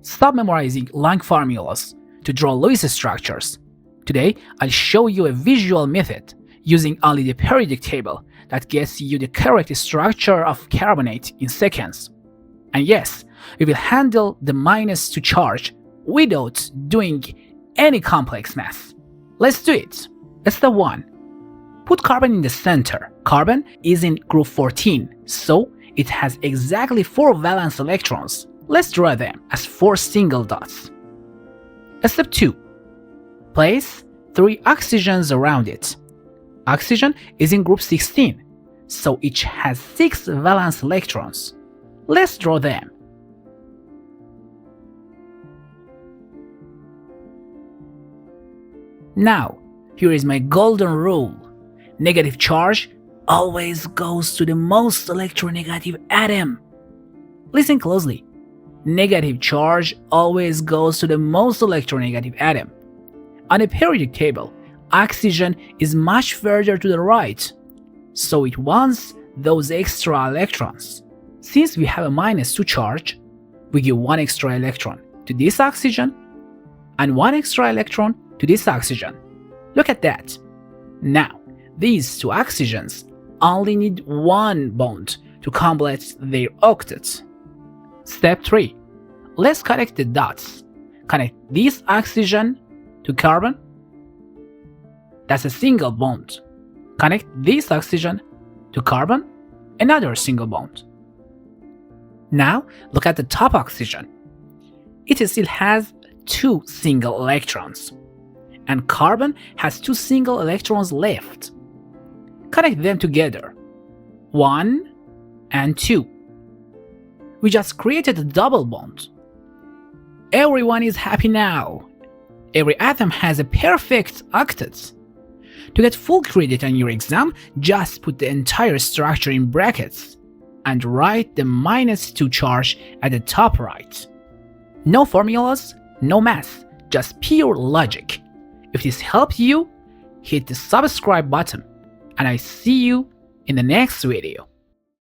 Stop memorizing long formulas to draw Lewis structures. Today, I'll show you a visual method using only the periodic table that gets you the correct structure of carbonate in seconds. And yes, we will handle the -2 charge without doing any complex math. Let's do it. Step 1. Put carbon in the center. Carbon is in group 14, so it has exactly 4 valence electrons. Let's draw them as 4 single dots. Step 2. Place 3 oxygens around it. Oxygen is in group 16, so each has 6 valence electrons. Let's draw them. Now, here is my golden rule. Negative charge always goes to the most electronegative atom. Listen closely. Negative charge always goes to the most electronegative atom. On a periodic table, oxygen is much further to the right, so it wants those extra electrons. Since we have a -2 charge, we give 1 extra electron to this oxygen and 1 extra electron to this oxygen. Look at that. Now, these 2 oxygens only need 1 bond to complete their octet. Step 3. Let's connect the dots. Connect this oxygen to carbon. That's a single bond. Connect this oxygen to carbon. Another single bond. Now, look at the top oxygen. It still has 2 single electrons. And carbon has 2 single electrons left. Connect them together. 1 and 2. We just created a double bond. Everyone is happy now. Every atom has a perfect octet. To get full credit on your exam, just put the entire structure in brackets and write the -2 charge at the top right. No formulas, no math, just pure logic. If this helped you, hit the subscribe button, and I see you in the next video.